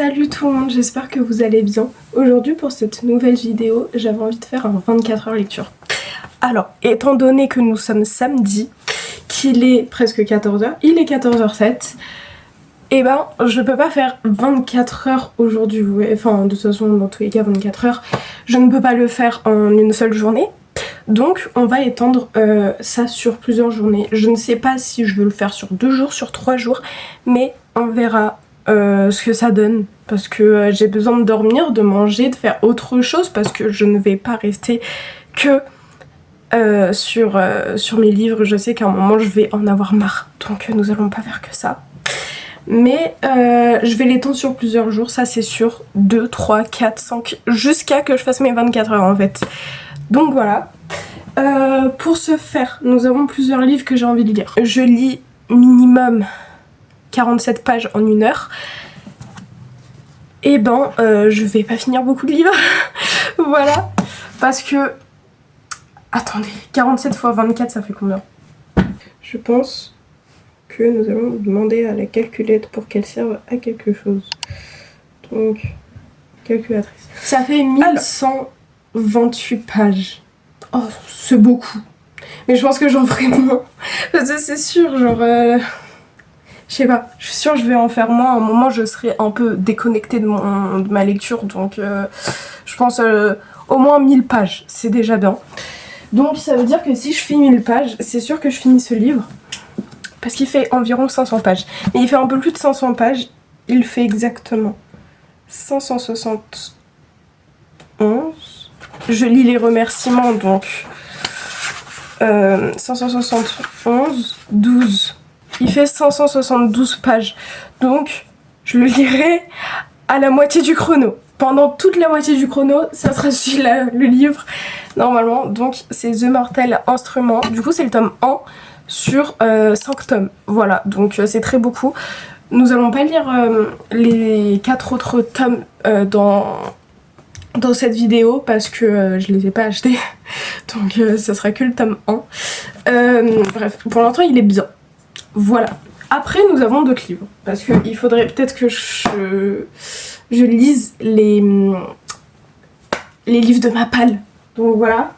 Salut tout le monde, j'espère que vous allez bien. Aujourd'hui pour cette nouvelle vidéo, j'avais envie de faire un 24 heures lecture. Alors, étant donné que nous sommes samedi, qu'il est presque 14h, il est 14h07, et ben je peux pas faire 24 heures aujourd'hui, enfin de toute façon dans tous les cas 24 heures, je ne peux pas le faire en une seule journée. Donc on va étendre ça sur plusieurs journées. Je ne sais pas si je veux le faire sur 2 jours, sur 3 jours, mais on verra ce que ça donne. Parce que j'ai besoin de dormir, de manger, de faire autre chose, parce que je ne vais pas rester que sur mes livres. Je sais qu'à un moment je vais en avoir marre, donc nous allons pas faire que ça. Mais je vais l'étendre sur plusieurs jours, ça c'est sûr. 2, 3, 4, 5, jusqu'à que je fasse mes 24 heures en fait. Donc voilà. Pour ce faire, nous avons plusieurs livres que j'ai envie de lire. Je lis minimum 47 pages en 1 heure. Et ben, je vais pas finir beaucoup de livres. Voilà. Parce que... Attendez, 47 x 24, ça fait combien? Je pense que nous allons demander à la calculette pour qu'elle serve à quelque chose. Donc, calculatrice. Ça fait 1128 pages. Oh, c'est beaucoup. Mais je pense que j'en ferai moins. Parce que c'est sûr, genre... je sais pas. Je suis sûre que je vais en faire moins. À un moment, je serai un peu déconnectée de ma lecture. Donc, je pense au moins 1000 pages. C'est déjà bien. Donc, ça veut dire que si je fais 1000 pages, c'est sûr que je finis ce livre. Parce qu'il fait environ 500 pages. Mais il fait un peu plus de 500 pages. Il fait exactement 571. Je lis les remerciements, donc 571, 12. Il fait 572 pages. Donc, je le lirai à la moitié du chrono. Pendant toute la moitié du chrono, ça sera celui-là, le livre, normalement. Donc, c'est The Mortal Instrument. Du coup, c'est le tome 1 sur 5 tomes. Voilà, donc c'est très beaucoup. Nous allons pas lire les 4 autres tomes dans cette vidéo parce que je les ai pas achetés, donc ça sera que le tome 1. Bref, pour l'instant il est bien. Voilà. Après nous avons d'autres livres, parce qu'il faudrait peut-être que je lise les livres de ma palle. Donc voilà.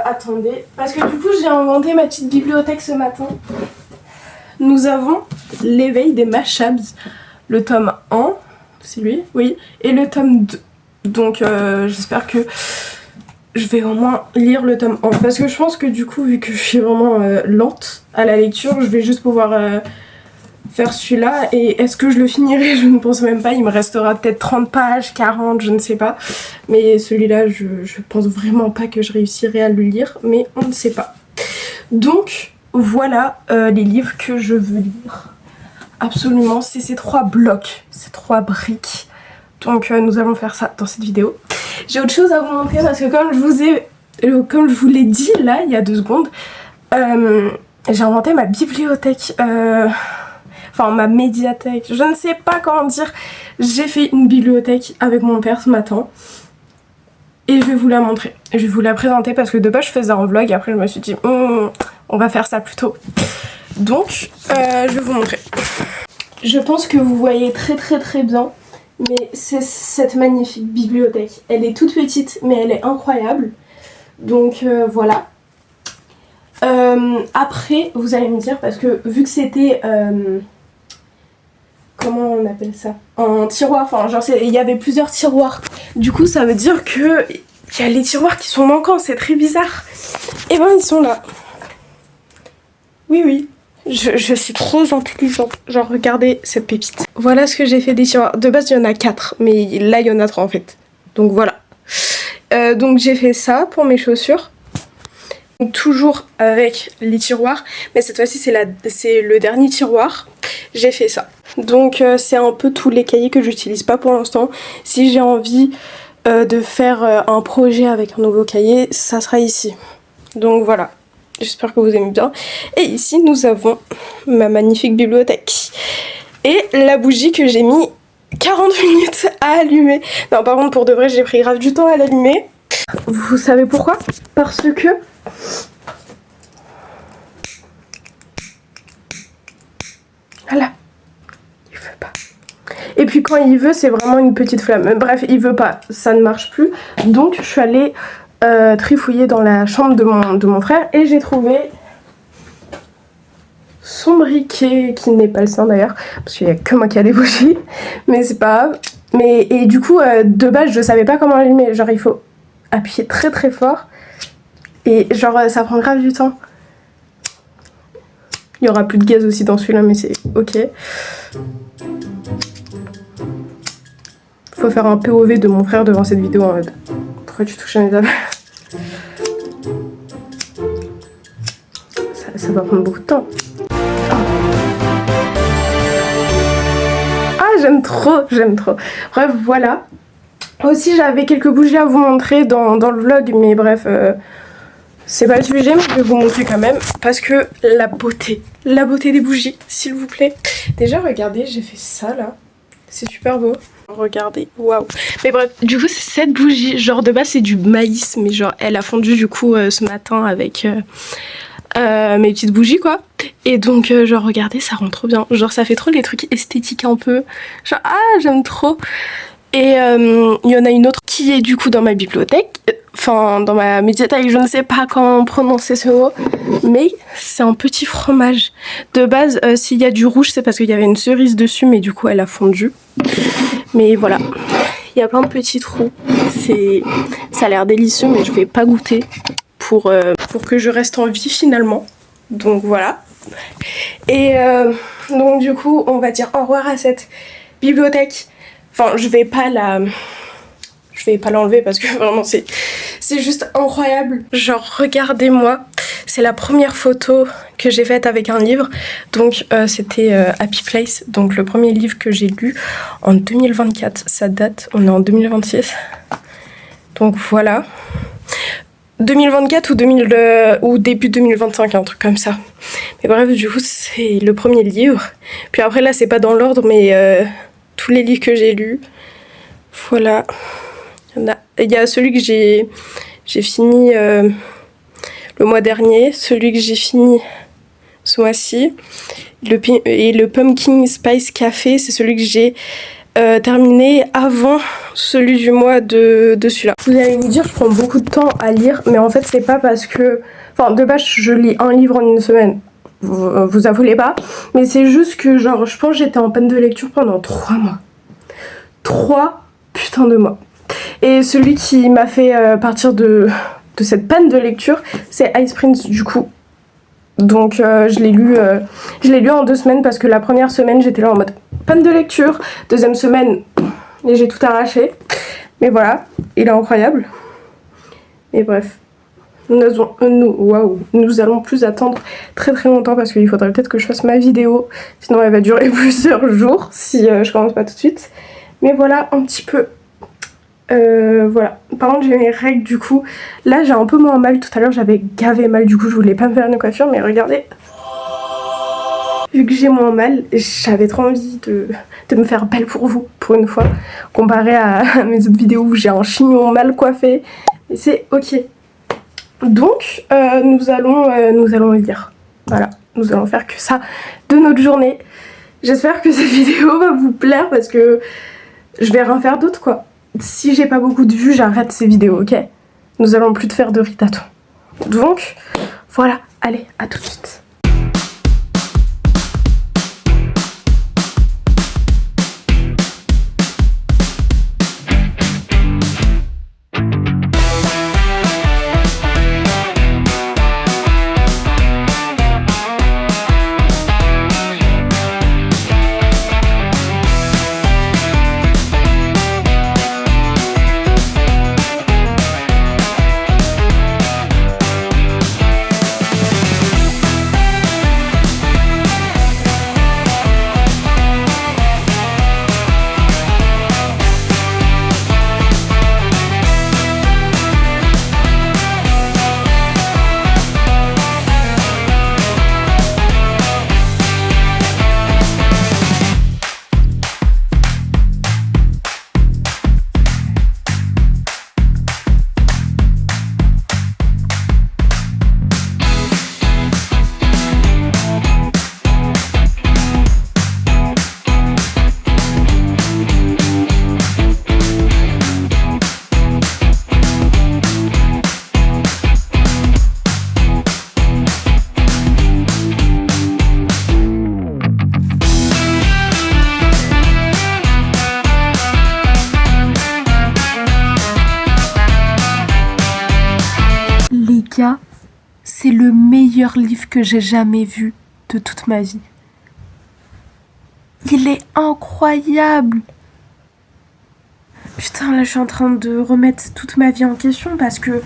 Attendez, parce que du coup j'ai inventé ma petite bibliothèque ce matin. Nous avons L'éveil des Mashabs, le tome 1, c'est lui, oui, et le tome 2. Donc j'espère que je vais au moins lire le tome 1. Parce que je pense que du coup, vu que je suis vraiment lente à la lecture, je vais juste pouvoir faire celui-là. Et est-ce que je le finirai? Je ne pense même pas. Il me restera peut-être 30 pages, 40, je ne sais pas. Mais celui-là, je pense vraiment pas que je réussirai à le lire. Mais on ne sait pas. Donc voilà les livres que je veux lire. Absolument, c'est ces 3 blocs, ces 3 briques. Donc nous allons faire ça dans cette vidéo. J'ai autre chose à vous montrer parce que comme je vous l'ai dit là il y a 2 secondes, j'ai inventé ma bibliothèque, enfin ma médiathèque, je ne sais pas comment dire. J'ai fait une bibliothèque avec mon père ce matin et je vais vous la montrer. Je vais vous la présenter parce que de base je faisais un vlog et après je me suis dit on va faire ça plus tôt. Donc je vais vous montrer. Je pense que vous voyez très bien. Mais c'est cette magnifique bibliothèque. Elle est toute petite, mais elle est incroyable. Donc voilà. Après, vous allez me dire, parce que vu que c'était... comment on appelle ça? Un tiroir, enfin genre il y avait plusieurs tiroirs. Du coup, ça veut dire que il y a les tiroirs qui sont manquants, c'est très bizarre. Et ben, ils sont là. Oui. Je suis trop intelligente. Genre, regardez cette pépite. Voilà ce que j'ai fait des tiroirs. De base, il y en a 4, mais là, il y en a 3 en fait. Donc voilà. Donc j'ai fait ça pour mes chaussures. Donc, toujours avec les tiroirs. Mais cette fois-ci, c'est le dernier tiroir. J'ai fait ça. Donc c'est un peu tous les cahiers que j'utilise pas pour l'instant. Si j'ai envie de faire un projet avec un nouveau cahier, ça sera ici. Donc voilà. J'espère que vous aimez bien. Et ici, nous avons ma magnifique bibliothèque. Et la bougie que j'ai mis 40 minutes à allumer. Non, par contre, pour de vrai, j'ai pris grave du temps à l'allumer. Vous savez pourquoi? Parce que... Voilà. Il veut pas. Et puis quand il veut, c'est vraiment une petite flamme. Bref, il veut pas, ça ne marche plus. Donc je suis allée trifouiller dans la chambre de mon frère et j'ai trouvé son briquet, qui n'est pas le sien d'ailleurs, parce qu'il n'y a que moi qui a des bougies, mais c'est pas grave. Et du coup, de base, je savais pas comment allumer. Genre, il faut appuyer très très fort. Et genre, ça prend grave du temps. Il y aura plus de gaz aussi dans celui-là, mais c'est ok. Faut faire un POV de mon frère devant cette vidéo en mode pourquoi tu touches à mes affaires. Ça va prendre beaucoup de temps. Ah, j'aime trop, j'aime trop. Bref, voilà. Aussi, j'avais quelques bougies à vous montrer dans le vlog, mais bref, c'est pas le sujet, mais je vais vous montrer quand même. Parce que la beauté des bougies, s'il vous plaît. Déjà, regardez, j'ai fait ça là. C'est super beau. Regardez, waouh. Mais bref, du coup, c'est cette bougie. Genre, de base, c'est du maïs, mais genre, elle a fondu du coup ce matin avec mes petites bougies, quoi. Et donc, genre, regardez, ça rend trop bien. Genre, ça fait trop les trucs esthétiques un peu. Genre, ah, j'aime trop. Et il y en a une autre qui est du coup dans ma bibliothèque, enfin dans ma médiathèque, je ne sais pas comment prononcer ce mot, mais c'est un petit fromage. De base, s'il y a du rouge, c'est parce qu'il y avait une cerise dessus, mais du coup elle a fondu. Mais voilà, il y a plein de petits trous, ça a l'air délicieux, mais je vais pas goûter pour que je reste en vie finalement. Donc voilà. Et donc du coup, on va dire au revoir à cette bibliothèque. Enfin, je vais pas l'enlever parce que vraiment c'est juste incroyable. Genre, regardez-moi, c'est la première photo que j'ai faite avec un livre. Donc c'était Happy Place, donc le premier livre que j'ai lu en 2024. Ça date, on est en 2026. Donc voilà. 2024 ou début 2025, un truc comme ça. Mais bref, du coup, c'est le premier livre. Puis après, là, c'est pas dans l'ordre, mais tous les livres que j'ai lus. Voilà. Il y a celui que j'ai fini le mois dernier, celui que j'ai fini ce mois-ci. Et le Pumpkin Spice Café, c'est celui que j'ai terminé avant celui du mois de celui-là. Vous allez vous dire, je prends beaucoup de temps à lire, mais en fait, c'est pas parce que... Enfin, de base, je lis un livre en une semaine. Vous affolez pas, mais c'est juste que genre je pense que j'étais en panne de lecture pendant 3 mois. 3 putains de mois. Et celui qui m'a fait partir de cette panne de lecture, c'est Ice Prince du coup. Donc je l'ai lu en 2 semaines parce que la première semaine j'étais là en mode panne de lecture, deuxième semaine et j'ai tout arraché. Mais voilà, il est incroyable. Et bref. Nous allons plus attendre très très longtemps parce qu'il faudrait peut-être que je fasse ma vidéo, sinon elle va durer plusieurs jours si je commence pas tout de suite. Mais voilà un petit peu. Voilà. Par contre j'ai mes règles du coup. Là j'ai un peu moins mal. Tout à l'heure j'avais gavé mal, du coup je voulais pas me faire une coiffure, mais regardez. Vu que j'ai moins mal, j'avais trop envie de me faire belle pour vous, pour une fois, comparé à mes autres vidéos où j'ai un chignon mal coiffé. Et c'est ok. Donc nous allons lire. Voilà, nous allons faire que ça de notre journée. J'espère que cette vidéo va vous plaire parce que je vais rien faire d'autre quoi. Si j'ai pas beaucoup de vues, j'arrête ces vidéos, ok? Nous allons plus te faire de riz-taton. Donc voilà, allez, à tout de suite. meilleur livre que j'ai jamais vu de toute ma vie. Il est incroyable. Putain, là je suis en train de remettre toute ma vie en question parce que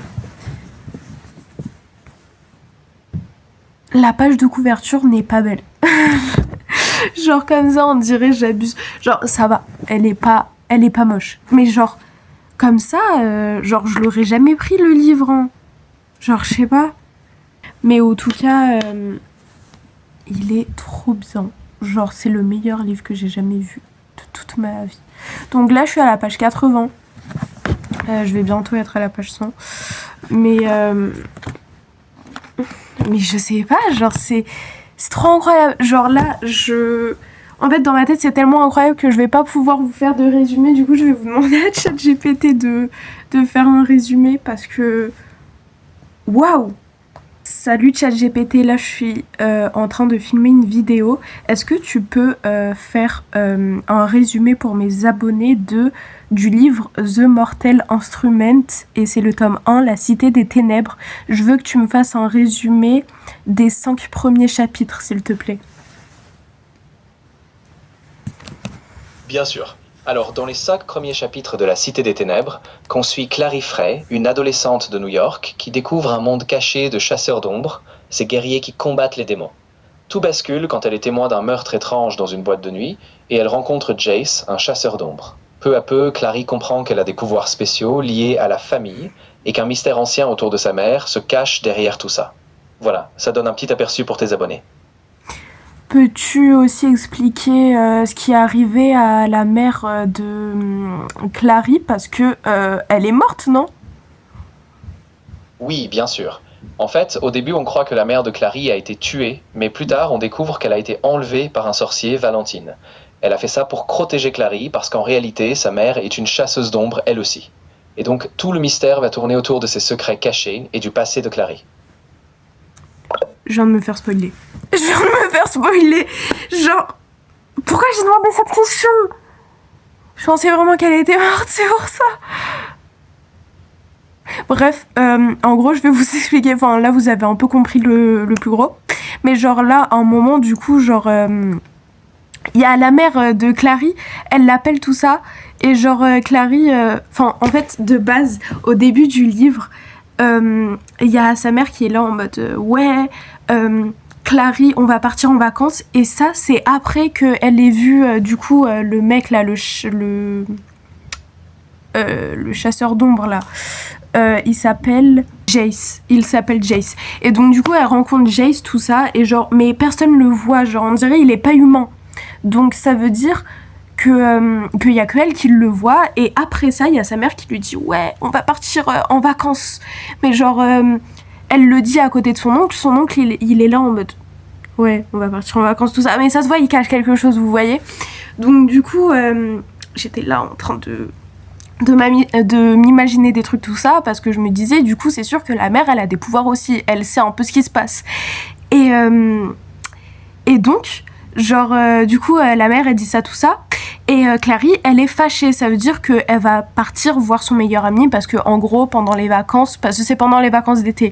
la page de couverture n'est pas belle. Genre comme ça, on dirait j'abuse. Genre ça va, elle est pas moche. Mais genre comme ça, genre je l'aurais jamais pris le livre. Hein. Genre je sais pas. Mais en tout cas, il est trop bien. Genre c'est le meilleur livre que j'ai jamais vu de toute ma vie. Donc là je suis à la page 80. Je vais bientôt être à la page 100. Mais je sais pas, genre c'est trop incroyable. Genre là, en fait, dans ma tête, c'est tellement incroyable que je vais pas pouvoir vous faire de résumé. Du coup, je vais vous demander à ChatGPT de faire un résumé parce que... Waouh! Salut ChatGPT, là je suis en train de filmer une vidéo. Est-ce que tu peux faire un résumé pour mes abonnés du livre The Mortal Instrument, et c'est le tome 1, La Cité des Ténèbres. Je veux que tu me fasses un résumé des 5 premiers chapitres, s'il te plaît. Bien sûr. Alors, dans les 5 premiers chapitres de La Cité des Ténèbres, qu'on suit Clary Frey, une adolescente de New York, qui découvre un monde caché de chasseurs d'ombres, ces guerriers qui combattent les démons. Tout bascule quand elle est témoin d'un meurtre étrange dans une boîte de nuit, et elle rencontre Jace, un chasseur d'ombres. Peu à peu, Clary comprend qu'elle a des pouvoirs spéciaux liés à la famille, et qu'un mystère ancien autour de sa mère se cache derrière tout ça. Voilà, ça donne un petit aperçu pour tes abonnés. Peux-tu aussi expliquer ce qui est arrivé à la mère de Clary, parce que elle est morte, non? Oui, bien sûr. En fait, au début, on croit que la mère de Clary a été tuée, mais plus tard, on découvre qu'elle a été enlevée par un sorcier, Valentine. Elle a fait ça pour protéger Clary, parce qu'en réalité, sa mère est une chasseuse d'ombres, elle aussi. Et donc, tout le mystère va tourner autour de ses secrets cachés et du passé de Clary. Je viens de me faire spoiler. Genre, pourquoi j'ai demandé cette question? Je pensais vraiment qu'elle était morte, c'est pour ça. Bref, en gros, je vais vous expliquer. Enfin, là, vous avez un peu compris le plus gros. Mais genre là, à un moment, du coup, genre... Il y a la mère de Clary, elle l'appelle tout ça. Et genre, Clary... Enfin, en fait, de base, au début du livre, il y a sa mère qui est là en mode... ouais... Clary, on va partir en vacances. Et ça, c'est après qu'elle ait vu, du coup, le mec, là, le chasseur d'ombre, là. Il s'appelle Jace. Et donc, du coup, elle rencontre Jace, tout ça. Et genre, mais personne le voit. Genre, on dirait il est pas humain. Donc, ça veut dire qu'il y a que elle qui le voit. Et après ça, il y a sa mère qui lui dit « Ouais, on va partir en vacances. » Mais genre... elle le dit à côté de son oncle. Son oncle, il est là en mode « Ouais, on va partir en vacances, tout ça. » Mais ça se voit, il cache quelque chose, vous voyez. Donc du coup, j'étais là en train de m'imaginer des trucs, tout ça, parce que je me disais, du coup, c'est sûr que la mère, elle a des pouvoirs aussi. Elle sait un peu ce qui se passe. Et donc, genre, du coup, la mère, elle dit ça, tout ça. Et Clary, elle est fâchée. Ça veut dire qu'elle va partir voir son meilleur ami parce que, en gros, pendant les vacances, parce que c'est pendant les vacances d'été,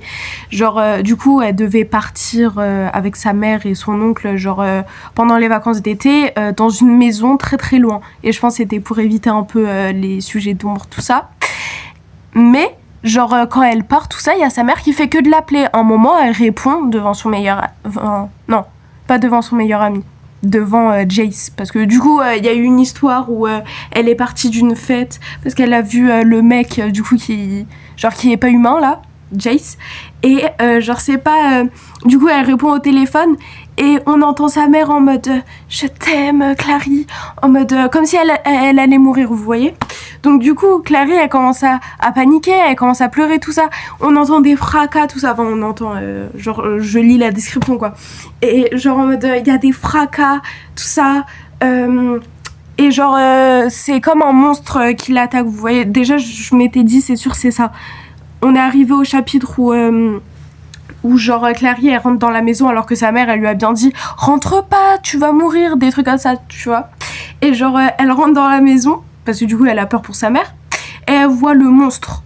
genre, du coup, elle devait partir avec sa mère et son oncle, genre, pendant les vacances d'été, dans une maison très très loin. Et je pense que c'était pour éviter un peu les sujets d'ombre, tout ça. Mais, genre, quand elle part, tout ça, il y a sa mère qui fait que de l'appeler. Un moment, elle répond devant son meilleur... non, pas devant son meilleur ami. Devant Jace, parce que du coup il y a eu une histoire où elle est partie d'une fête parce qu'elle a vu le mec du coup qui est pas humain là, Jace, et genre c'est pas du coup elle répond au téléphone et on entend sa mère en mode je t'aime Clary, en mode comme si elle allait mourir, vous voyez. Donc du coup Clary elle commence à paniquer, elle commence à pleurer, tout ça. On entend des fracas, tout ça. Enfin on entend genre je lis la description quoi. Et genre en mode il y a des fracas, tout ça. Et genre c'est comme un monstre qui l'attaque, vous voyez. Déjà je m'étais dit c'est sûr c'est ça. On est arrivé au chapitre où genre Clary elle rentre dans la maison alors que sa mère elle lui a bien dit rentre pas, tu vas mourir, des trucs comme ça, tu vois. Et genre elle rentre dans la maison parce que du coup elle a peur pour sa mère et elle voit le monstre,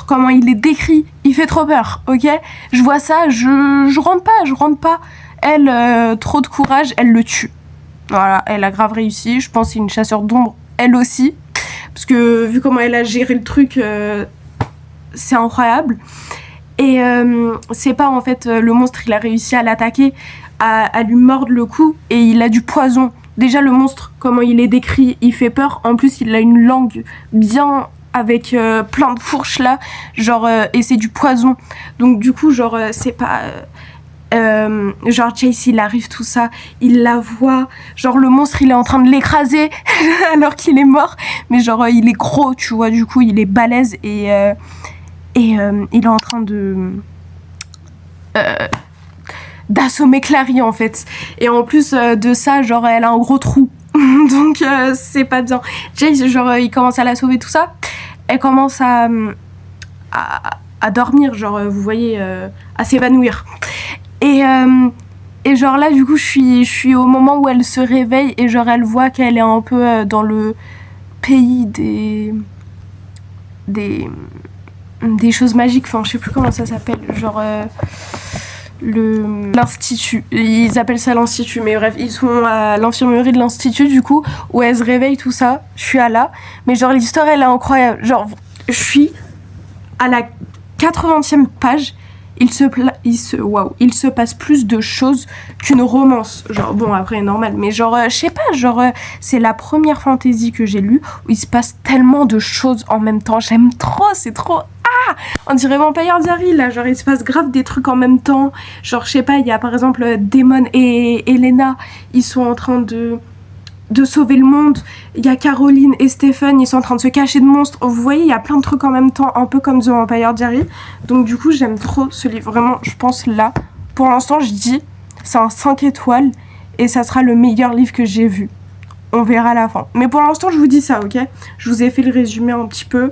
comment il est décrit, il fait trop peur, ok? Je vois ça, je rentre pas. Elle, trop de courage, elle le tue. Voilà, elle a grave réussi. Je pense que c'est une chasseur d'ombre, elle aussi. Parce que vu comment elle a géré le truc, c'est incroyable. Et c'est pas en fait le monstre, il a réussi à l'attaquer, à lui mordre le cou, et il a du poison. Déjà le monstre, comment il est décrit, il fait peur. En plus il a une langue bien avec plein de fourches là, genre et c'est du poison. Donc du coup genre c'est pas genre Chase il arrive tout ça, il la voit, genre le monstre il est en train de l'écraser alors qu'il est mort, mais genre il est gros tu vois, du coup il est balèze et il est en train de d'assommer Clary en fait. Et en plus de ça, genre elle a un gros trou. Donc c'est pas bien. Jace, genre il commence à la sauver tout ça. Elle commence à dormir, genre vous voyez, à s'évanouir. Et genre là du coup je suis au moment où elle se réveille et genre elle voit qu'elle est un peu dans le pays des choses magiques, enfin je sais plus comment ça s'appelle, genre l'institut, ils appellent ça l'institut, mais bref ils sont à l'infirmerie de l'institut du coup, où elle se réveille tout ça, je suis à là, mais genre l'histoire elle est incroyable, genre je suis à la 80e page, il se passe plus de choses qu'une romance, genre bon après normal, mais genre je sais pas, genre c'est la première fantasy que j'ai lue où il se passe tellement de choses en même temps, j'aime trop, c'est trop, on dirait Vampire Diaries là, genre il se passe grave des trucs en même temps, genre je sais pas, il y a par exemple Damon et Elena, ils sont en train de sauver le monde, il y a Caroline et Stephen, ils sont en train de se cacher de monstres, vous voyez il y a plein de trucs en même temps, un peu comme The Vampire Diaries, donc du coup j'aime trop ce livre, vraiment je pense là, pour l'instant je dis c'est un 5 étoiles et ça sera le meilleur livre que j'ai vu, on verra à la fin, mais pour l'instant je vous dis ça, ok, je vous ai fait le résumé un petit peu,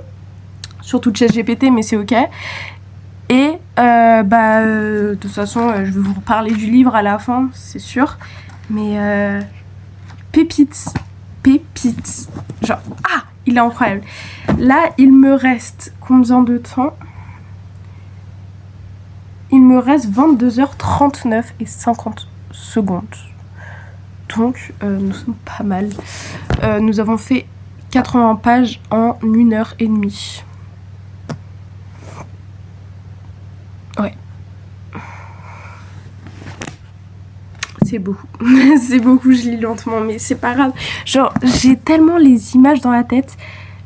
surtout de ChatGPT, mais c'est ok. Et de toute façon, je vais vous parler du livre à la fin, c'est sûr. Mais pépites. Genre, il est incroyable. Là, il me reste combien de temps ? Il me reste 22h39 et 50 secondes. Donc, nous sommes pas mal. Nous avons fait 80 pages en 1h30. Ouais. C'est beaucoup. C'est beaucoup, je lis lentement, mais c'est pas grave. Genre, j'ai tellement les images dans la tête.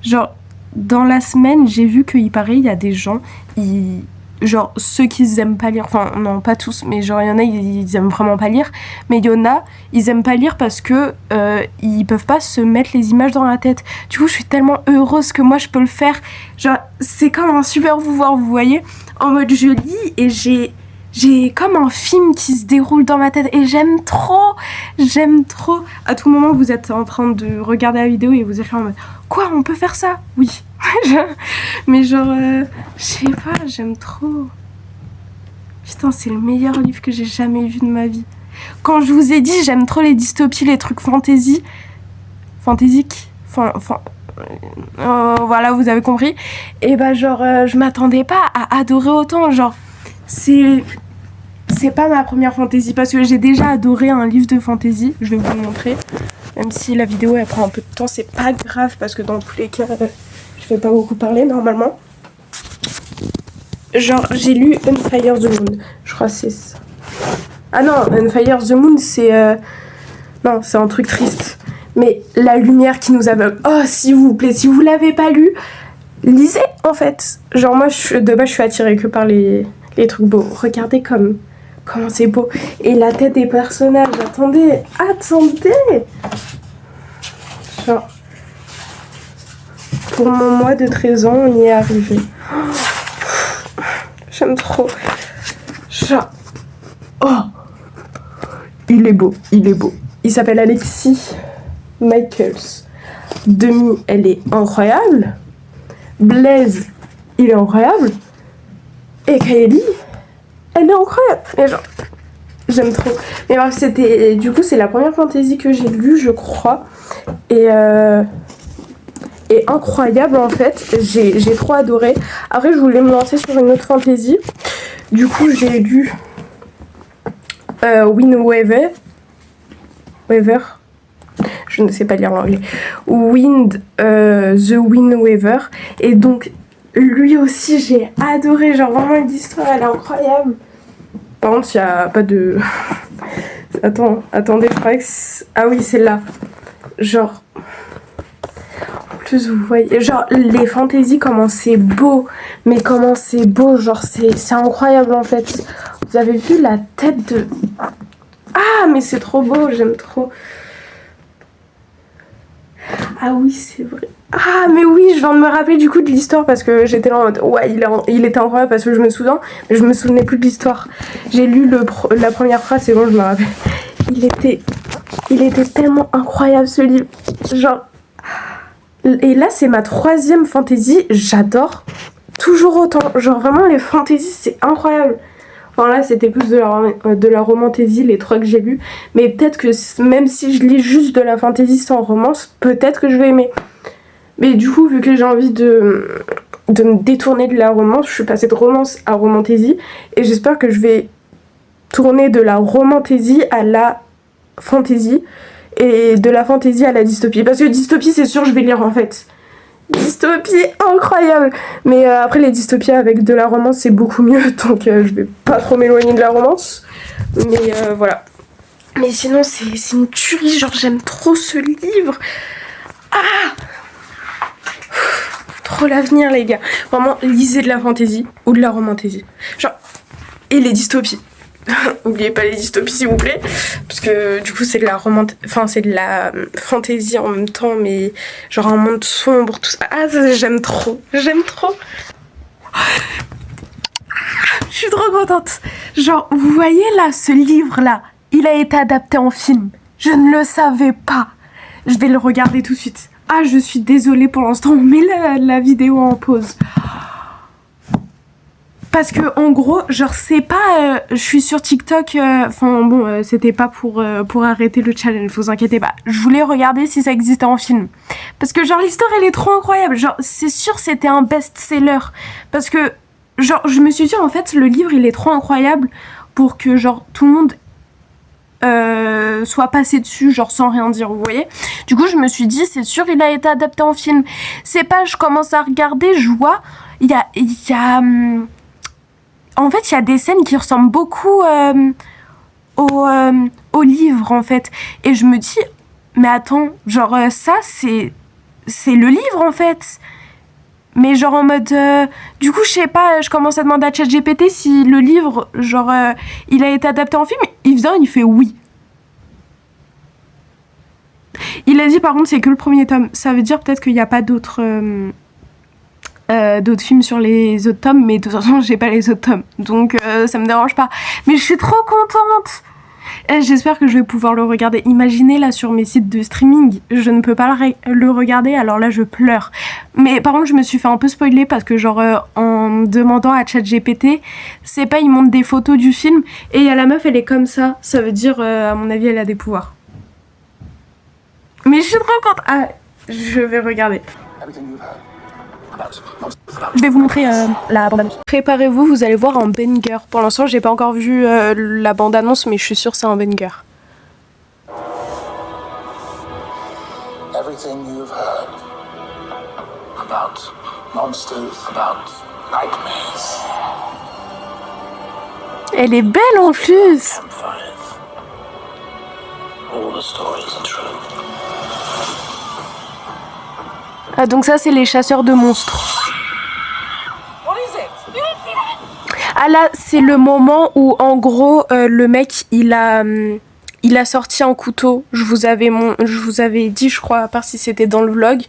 Genre, dans la semaine, j'ai vu qu'il paraît, il y a des gens, genre, ceux qui aiment pas lire, enfin, non, pas tous, mais genre, il y en a, ils aiment vraiment pas lire. Mais il y en a, ils aiment pas lire parce que ils peuvent pas se mettre les images dans la tête. Du coup, je suis tellement heureuse que moi, je peux le faire. Genre, c'est comme un super pouvoir, vous voyez. En mode, je lis et j'ai comme un film qui se déroule dans ma tête et j'aime trop. À tout moment, vous êtes en train de regarder la vidéo et vous êtes là en mode quoi, on peut faire ça? Oui. Mais genre, je sais pas, j'aime trop. Putain, c'est le meilleur livre que j'ai jamais vu de ma vie. Quand je vous ai dit, j'aime trop les dystopies, les trucs fantaisiques. Voilà, vous avez compris. Et bah genre, je m'attendais pas à adorer autant. Genre, c'est pas ma première fantasy parce que j'ai déjà adoré un livre de fantasy. Je vais vous le montrer. Même si la vidéo elle prend un peu de temps, c'est pas grave parce que dans tous les cas, je vais pas beaucoup parler normalement. Genre, j'ai lu Unfire the Moon. Je crois que c'est ça. Ah non, Unfire the Moon, c'est... Non, c'est un truc triste. Mais la lumière qui nous aveugle. Oh, s'il vous plaît, si vous l'avez pas lu, lisez, en fait. Genre, moi, de base, je suis attirée que par les trucs beaux. Regardez comment c'est beau. Et la tête des personnages. Attendez. Genre, pour mon mois de 13 ans, on y est arrivé. J'aime trop. Genre... Oh, il est beau. Il s'appelle Alexis Michaels. Demi, elle est incroyable. Blaise, il est incroyable. Et Kylie, elle est incroyable. Et genre, j'aime trop. Mais bref, c'est la première fantasy que j'ai lue, je crois. Et est incroyable en fait. J'ai trop adoré. Après je voulais me lancer sur une autre fantasy. Du coup j'ai lu Wind Waver. Je ne sais pas lire l'anglais. The Wind Waver. Et donc lui aussi j'ai adoré. Genre vraiment l'histoire elle est incroyable. Par contre il n'y a pas de... Attendez, je crois que... Ah oui c'est là. Genre... En plus vous voyez... Genre les fantaisies comment c'est beau. Mais comment c'est beau. Genre c'est incroyable en fait. Vous avez vu la tête de... Ah mais c'est trop beau, j'aime trop. Ah oui c'est vrai. Ah mais oui je viens de me rappeler du coup de l'histoire parce que j'étais là en mode ouais il était incroyable parce que je me souviens mais je me souvenais plus de l'histoire. J'ai lu la première phrase, c'est bon je me rappelle. Il était tellement incroyable ce livre. Genre... Et là c'est ma 3e fantaisie, j'adore toujours autant. Genre vraiment les fantaisies c'est incroyable. Enfin là c'était plus de la romantaisie les 3 que j'ai lus. Mais peut-être que même si je lis juste de la fantaisie sans romance, peut-être que je vais aimer. Mais du coup vu que j'ai envie de me détourner de la romance, je suis passée de romance à romantaisie. Et j'espère que je vais tourner de la romantaisie à la fantaisie. Et de la fantaisie à la dystopie. Parce que dystopie c'est sûr je vais lire en fait. Dystopie incroyable. Mais après les dystopies avec de la romance c'est beaucoup mieux. Donc je vais pas trop m'éloigner de la romance. Mais voilà. Mais sinon c'est une tuerie. Genre j'aime trop ce livre. Ah trop l'avenir les gars. Vraiment lisez de la fantaisie ou de la romantaisie. Genre et les dystopies. Oubliez pas les dystopies s'il vous plaît. Parce que du coup c'est de la c'est de la fantaisie en même temps. Mais genre un monde sombre tout ça. Ah j'aime trop. J'aime trop. Je suis trop contente. Genre vous voyez là ce livre là. Il a été adapté en film. Je ne le savais pas. Je vais le regarder tout de suite. Ah je suis désolée pour l'instant. On met la vidéo en pause. Parce que en gros, genre c'est pas, je suis sur TikTok, enfin bon, c'était pas pour arrêter le challenge, vous inquiétez pas. Je voulais regarder si ça existait en film, parce que genre l'histoire elle est trop incroyable. Genre c'est sûr c'était un best-seller, parce que genre je me suis dit en fait le livre il est trop incroyable pour que genre tout le monde soit passé dessus genre sans rien dire, vous voyez. Du coup je me suis dit c'est sûr il a été adapté en film. C'est pas, je commence à regarder, je vois il y a en fait, il y a des scènes qui ressemblent beaucoup au livre, en fait. Et je me dis, mais attends, genre, ça, c'est le livre, en fait. Mais genre, en mode... du coup, je sais pas, je commence à demander à ChatGPT si le livre, genre, il a été adapté en film. Il fait oui. Il a dit, par contre, c'est que le premier tome. Ça veut dire peut-être qu'il n'y a pas d'autres films sur les autres tomes, mais de toute façon j'ai pas les autres tomes donc ça me dérange pas, mais je suis trop contente. J'espère que je vais pouvoir le regarder. Imaginez là sur mes sites de streaming je ne peux pas le regarder, alors là je pleure. Mais par contre je me suis fait un peu spoiler parce que genre en demandant à ChatGPT, c'est pas, il montre des photos du film et il y a la meuf elle est comme ça veut dire à mon avis elle a des pouvoirs. Mais je suis trop contente. Ah je vais regarder. Je vais vous montrer la bande-annonce. Préparez-vous, vous allez voir un banger. Pour l'instant, j'ai pas encore vu la bande-annonce, mais je suis sûre que c'est un banger. Everything you've heard about monsters, about nightmares. Elle est belle en plus. Campfires. All the stories are true. Ah donc ça c'est les chasseurs de monstres. Ah là c'est le moment où en gros le mec il a sorti un couteau. Je vous avais dit je crois, à part si c'était dans le vlog,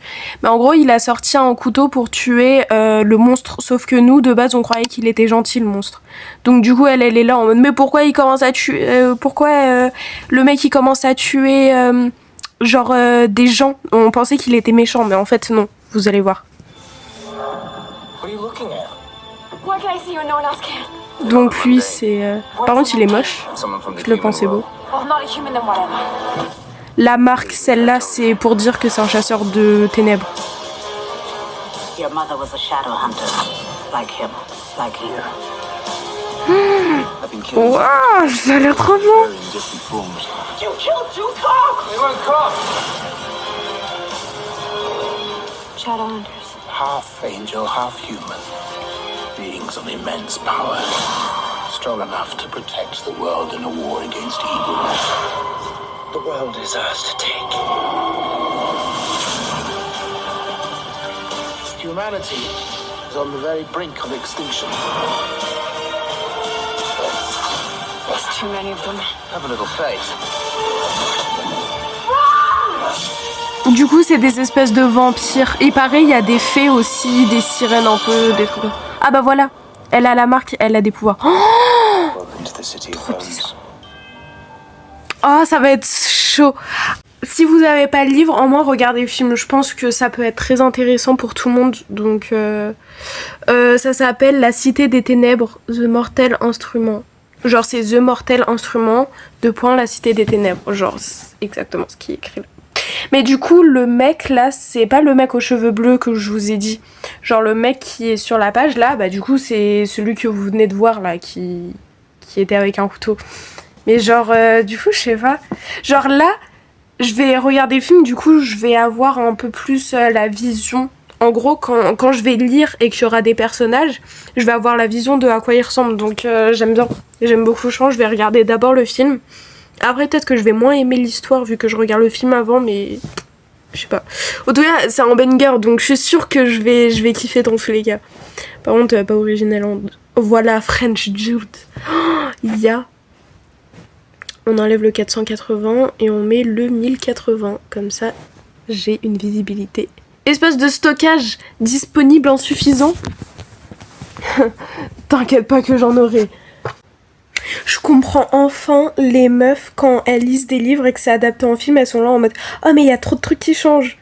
mais en gros il a sorti un couteau pour tuer le monstre, sauf que nous de base on croyait qu'il était gentil le monstre. Donc du coup elle est là en mode mais pourquoi il commence à tuer le mec il commence à tuer genre des gens. On pensait qu'il était méchant, mais en fait non. Vous allez voir. Donc lui c'est... Par contre il est moche. Je le pensais beau. La marque, celle-là, c'est pour dire que c'est un chasseur de ténèbres. Your mother was a shadow hunter, like him, like you. I've been killing Waouh, ça a l'air trop bon. in different forms. You killed two cops! They weren't cops. Shadow hunters. Half angel, half human. Beings of immense power. Strong enough to protect the world in a war against evil. The world is ours to take. Humanity is on the very brink of extinction. There's too many of them. Have a little faith. Du coup, c'est des espèces de vampires. Et pareil, il y a des fées aussi, des sirènes un peu, des trucs. Ah bah voilà, elle a la marque, elle a des pouvoirs. Welcome to the city of bones. Oh, ça va être chaud. Si vous n'avez pas le livre, en moins regardez le film. Je pense que ça peut être très intéressant pour tout le monde. Donc, ça s'appelle La Cité des Ténèbres, The Mortel Instrument. Genre, c'est The Mortel Instrument, La Cité des Ténèbres. Genre, c'est exactement ce qui est écrit là. Mais du coup, le mec là, c'est pas le mec aux cheveux bleus que je vous ai dit. Genre, le mec qui est sur la page là, bah du coup, c'est celui que vous venez de voir là, qui était avec un couteau. Mais genre, du coup, je sais pas. Genre là, je vais regarder le film, du coup, je vais avoir un peu plus la vision. En gros, quand je vais lire et qu'il y aura des personnages, je vais avoir la vision de à quoi ils ressemblent. Donc, j'aime bien. J'aime beaucoup le je vais regarder d'abord le film. Après, peut-être que je vais moins aimer l'histoire vu que je regarde le film avant, mais je sais pas. En tout cas, c'est un banger, donc je suis sûre que je vais kiffer dans tous les cas. Par contre, pas original. Voilà, French Jude. Oh, il y a... On enlève le 480 et on met le 1080. Comme ça, j'ai une visibilité. Espèce de stockage disponible insuffisant. T'inquiète pas que j'en aurai. Je comprends enfin les meufs quand elles lisent des livres et que c'est adapté en film, elles sont là en mode « Oh mais il y a trop de trucs qui changent !»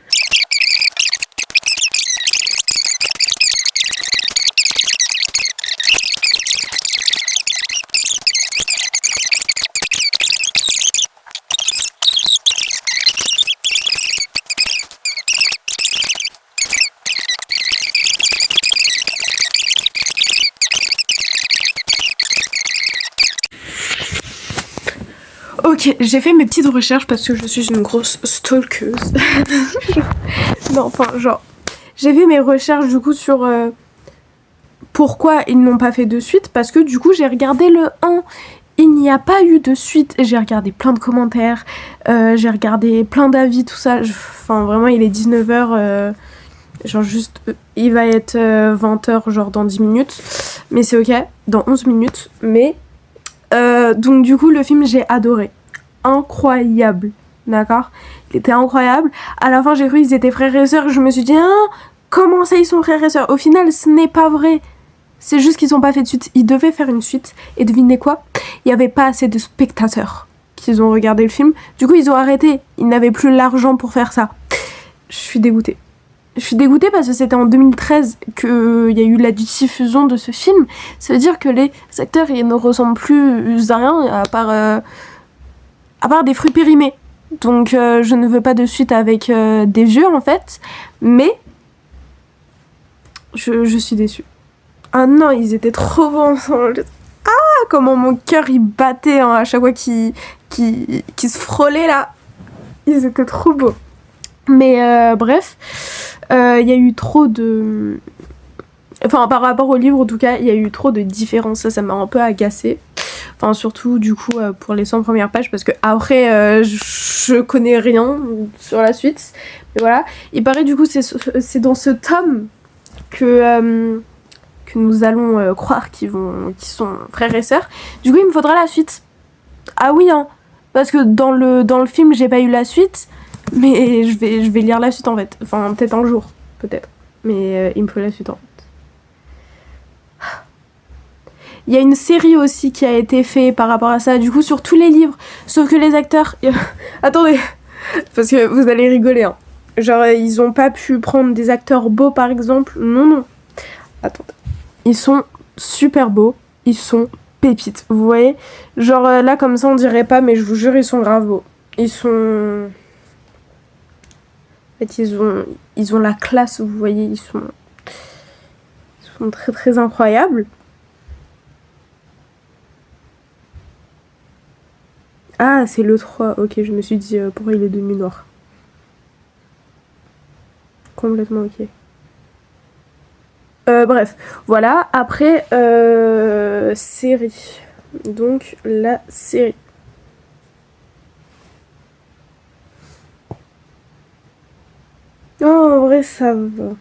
Ok, j'ai fait mes petites recherches parce que je suis une grosse stalkeuse. Non, enfin, genre, j'ai fait mes recherches du coup sur pourquoi ils n'ont pas fait de suite. Parce que du coup, j'ai regardé le 1. Il n'y a pas eu de suite. J'ai regardé plein de commentaires, j'ai regardé plein d'avis, tout ça. Enfin, vraiment, il est 19h. Genre juste, il va être 20h genre dans 10 minutes. Mais c'est ok, dans 11 minutes. Mais... donc du coup le film j'ai adoré, incroyable, d'accord, il était incroyable. À la fin j'ai cru qu'ils étaient frères et sœurs, je me suis dit comment ça ils sont frères et sœurs. Au final ce n'est pas vrai, c'est juste qu'ils ont pas fait de suite. Ils devaient faire une suite et devinez quoi, il y avait pas assez de spectateurs qui ont regardé le film, du coup ils ont arrêté, ils n'avaient plus l'argent pour faire ça. Je suis dégoûtée. Je suis dégoûtée parce que c'était en 2013 qu'il y a eu la diffusion de ce film. Ça veut dire que les acteurs ils ne ressemblent plus à rien à part des fruits périmés. Donc je ne veux pas de suite avec des vieux en fait. Mais je suis déçue. Ah non, ils étaient trop bons ensemble. Ah, comment mon cœur il battait hein, à chaque fois qu'ils se frôlaient là. Ils étaient trop beaux. Mais bref, il y a eu trop de... Enfin, par rapport au livre, en tout cas, il y a eu trop de différences. Ça m'a un peu agacée. Enfin, surtout, du coup, pour les 100 premières pages, parce que après, je connais rien sur la suite. Mais voilà. Il paraît, du coup, c'est dans ce tome que nous allons croire qu'ils sont frères et sœurs. Du coup, il me faudra la suite. Ah oui, hein. Parce que dans le film, j'ai pas eu la suite. Mais je vais lire la suite en fait. Enfin, peut-être un jour. Peut-être. Mais il me faut la suite en fait. Il y a une série aussi qui a été faite par rapport à ça. Du coup, sur tous les livres. Sauf que les acteurs... Attendez. Parce que vous allez rigoler. Hein. Genre, ils ont pas pu prendre des acteurs beaux par exemple. Non. Attendez. Ils sont super beaux. Ils sont pépites. Vous voyez ? Genre là, comme ça, on dirait pas. Mais je vous jure, ils sont grave beaux. Ils sont... En fait, ils ont la classe, vous voyez, ils sont... sont très très incroyables. Ah, c'est le 3. Ok, je me suis dit pourquoi il est demi-noir. Complètement ok. Bref, voilà. Après, série. Donc, la série. Oh, en vrai, ça va.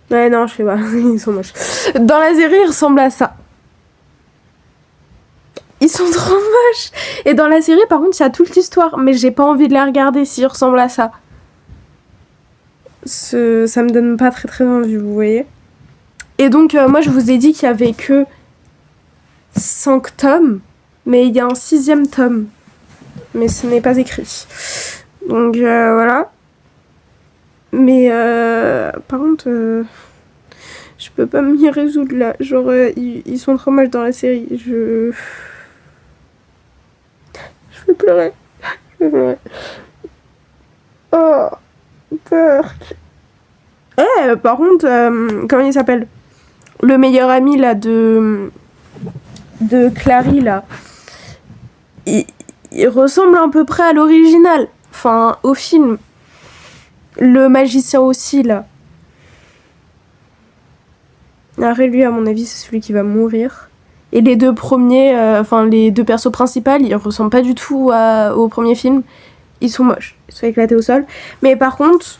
Ouais, non, je sais pas. Ils sont moches. Dans la série, ils ressemblent à ça. Ils sont trop moches. Et dans la série, par contre, il y a toute l'histoire. Mais j'ai pas envie de la regarder s'ils ressemblent à ça. Ça me donne pas très très envie, vous voyez. Et donc, moi, je vous ai dit qu'il y avait que 5 tomes. Mais il y a un 6e tome. Mais ce n'est pas écrit. Donc, voilà. Mais, par contre, je peux pas m'y résoudre là. Genre, ils sont trop moches dans la série. Je vais pleurer. Je vais pleurer. Oh, Burke. Par contre, comment il s'appelle? Le meilleur ami là de Clary là. Il ressemble à peu près à l'original. Enfin, au film. Le magicien aussi là. Après lui, à mon avis, c'est celui qui va mourir. Et les deux premiers, les deux persos principaux, ils ressemblent pas du tout au premier film. Ils sont moches. Ils sont éclatés au sol. Mais par contre,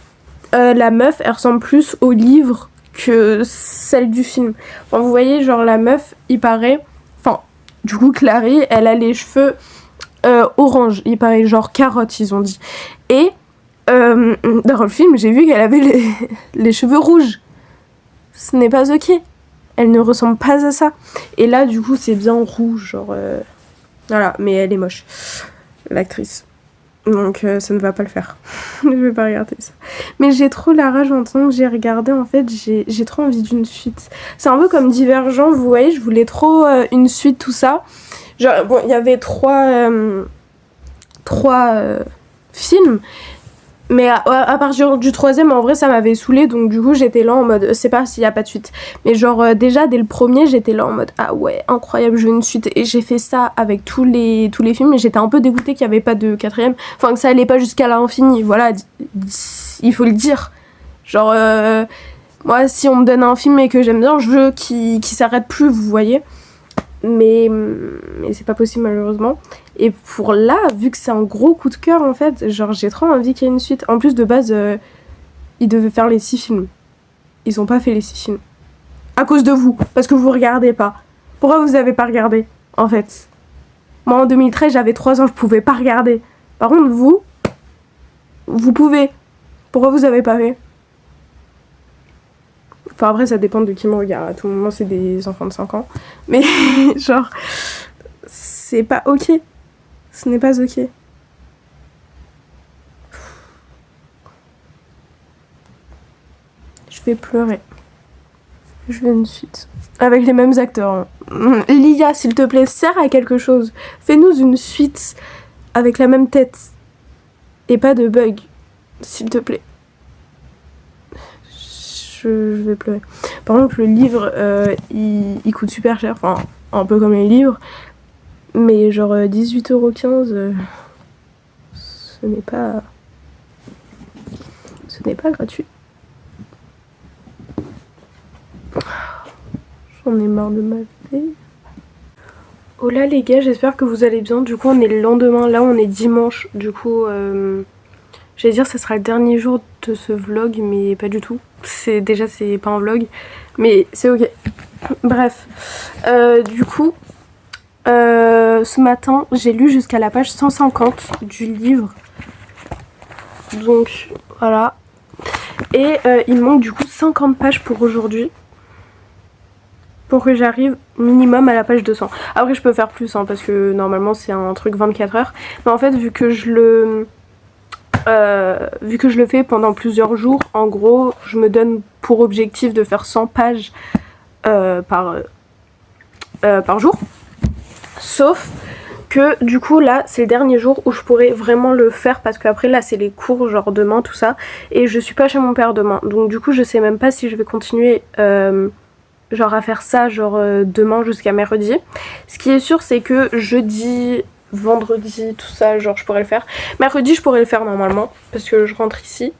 la meuf, elle ressemble plus au livre que celle du film. Enfin, vous voyez, genre la meuf, il paraît... Enfin, du coup, Clary, elle a les cheveux orange. Il paraît genre carotte, ils ont dit. Et dans le film, j'ai vu qu'elle avait les cheveux rouges. Ce n'est pas ok. Elle ne ressemble pas à ça. Et là, du coup, c'est bien rouge, genre... Voilà, mais elle est moche, l'actrice. Donc, ça ne va pas le faire. Je vais pas regarder ça. Mais j'ai trop la rage en tant que j'ai regardé, en fait, j'ai trop envie d'une suite. C'est un peu comme Divergent, vous voyez, je voulais trop une suite, tout ça. Genre, bon, il y avait 3 films. Mais à partir du 3e, en vrai, ça m'avait saoulée. Donc, du coup, j'étais là en mode... C'est pas s'il y a pas de suite. Mais genre, déjà, dès le premier, j'étais là en mode... Ah ouais, incroyable, je veux une suite. Et j'ai fait ça avec tous les films. Et j'étais un peu dégoûtée qu'il n'y avait pas de 4e. Enfin, que ça allait pas jusqu'à l'infini. Voilà, il faut le dire. Genre, moi, si on me donne un film et que j'aime bien, je veux qu'il s'arrête plus, vous voyez. Mais c'est pas possible, malheureusement. Et pour là, vu que c'est un gros coup de cœur, en fait, genre j'ai trop envie qu'il y ait une suite. En plus, de base, ils devaient faire les 6 films. Ils ont pas fait les 6 films. À cause de vous, parce que vous regardez pas. Pourquoi vous avez pas regardé, en fait? Moi, en 2013, j'avais 3 ans, je pouvais pas regarder. Par contre, vous pouvez. Pourquoi vous avez pas fait? Enfin, après, ça dépend de qui me regarde. À tout moment, c'est des enfants de 5 ans. Mais, genre, c'est pas ok. Ce n'est pas ok. Je vais pleurer. Je veux une suite. Avec les mêmes acteurs. Lia, s'il te plaît, sers à quelque chose. Fais-nous une suite avec la même tête. Et pas de bug. S'il te plaît. Je vais pleurer. Par exemple, le livre, il coûte super cher. Enfin, un peu comme les livres. Mais genre 18,15€, ce n'est pas gratuit. J'en ai marre de ma vie. Oh là les gars, j'espère que vous allez bien. Du coup, on est le lendemain. Là, on est dimanche. Du coup, j'allais dire que ce sera le dernier jour de ce vlog, mais pas du tout. C'est pas un vlog, mais c'est ok. Bref, du coup... ce matin, j'ai lu jusqu'à la page 150 du livre. Donc, voilà. Et il manque du coup 50 pages pour aujourd'hui. Pour que j'arrive minimum à la page 200. Après, je peux faire plus, hein, parce que normalement, c'est un truc 24 heures. Mais en fait, vu que je le fais pendant plusieurs jours, en gros, je me donne pour objectif de faire 100 pages par jour. Sauf que du coup là c'est le dernier jour où je pourrais vraiment le faire parce qu'après là c'est les cours genre demain tout ça et je suis pas chez mon père demain, donc du coup je sais même pas si je vais continuer genre à faire ça genre demain jusqu'à mercredi. Ce qui est sûr c'est que jeudi, vendredi, tout ça genre je pourrais le faire. Mercredi je pourrais le faire normalement parce que je rentre ici,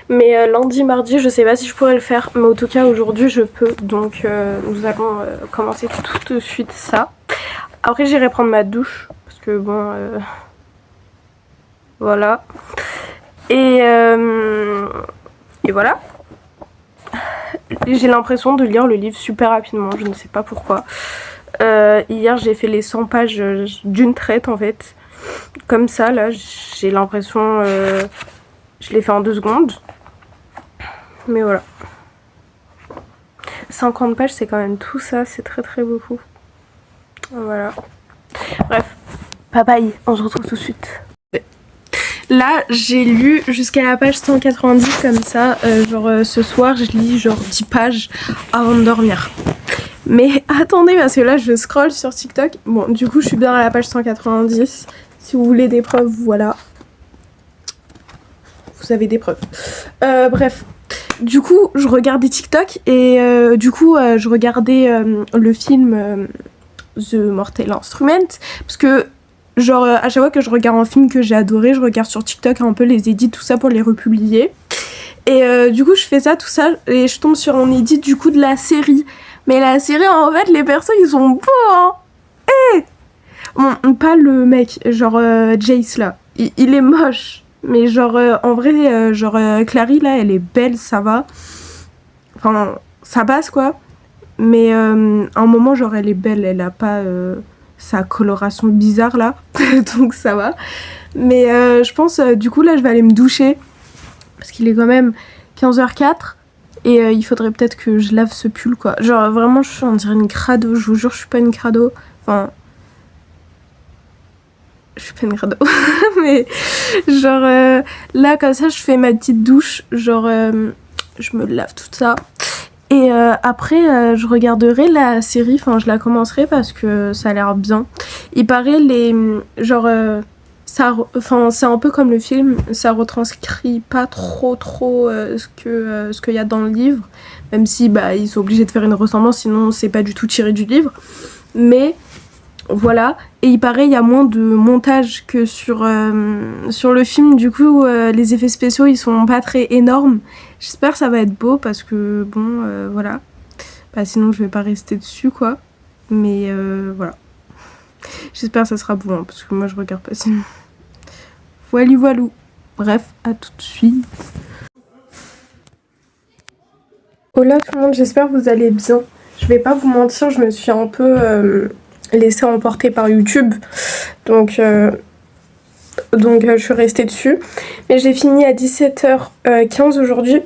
mais lundi, mardi je sais pas si je pourrais le faire, mais en tout cas aujourd'hui je peux, donc nous allons commencer tout de suite ça. Après j'irai prendre ma douche parce que bon voilà et voilà. J'ai l'impression de lire le livre super rapidement, je ne sais pas pourquoi. Hier j'ai fait les 100 pages d'une traite en fait, comme ça là j'ai l'impression je l'ai fait en 2 secondes, mais voilà. 50 pages c'est quand même tout ça, c'est très beaucoup. Voilà. Bref, bye bye, on se retrouve tout de suite. Là, j'ai lu jusqu'à la page 190 comme ça, ce soir, je lis genre 10 pages avant de dormir. Mais attendez, parce que là, je scroll sur TikTok. Bon, du coup, je suis bien à la page 190. Si vous voulez des preuves, voilà. Vous avez des preuves. Bref. Du coup, je regardais TikTok et je regardais le film The Mortal Instrument, parce que genre à chaque fois que je regarde un film que j'ai adoré, je regarde sur TikTok un peu les edits tout ça pour les republier, et du coup je fais ça tout ça et je tombe sur un edit du coup de la série, mais la série en fait les persos ils sont beaux hein. Bon, pas le mec genre Jace là, il est moche, mais genre en vrai Clary là elle est belle, ça va, enfin ça passe quoi. Mais à un moment genre elle est belle, elle a pas sa coloration bizarre là donc ça va. Mais je pense du coup là je vais aller me doucher parce qu'il est quand même 15h04 et il faudrait peut-être que je lave ce pull quoi. Genre vraiment je suis on dirait une crado, je vous jure je suis pas une crado, enfin je suis pas une crado mais genre là comme ça je fais ma petite douche, genre je me lave tout ça. Et après, je regarderai la série, enfin je la commencerai parce que ça a l'air bien. Il paraît c'est un peu comme le film, ça retranscrit pas trop ce qu'il y a dans le livre, même si bah ils sont obligés de faire une ressemblance, sinon c'est pas du tout tiré du livre. Mais voilà, et il paraît il y a moins de montage que sur le film, du coup les effets spéciaux ils sont pas très énormes. J'espère que ça va être beau parce que bon voilà, bah, sinon je vais pas rester dessus quoi, mais voilà, j'espère que ça sera beau hein, parce que moi je regarde pas sinon. Voilou. Bref, à tout de suite. Hola tout le monde, j'espère que vous allez bien. Je vais pas vous mentir, je me suis un peu laissée emporter par YouTube, donc je suis restée dessus. Mais j'ai fini à 17h15 aujourd'hui.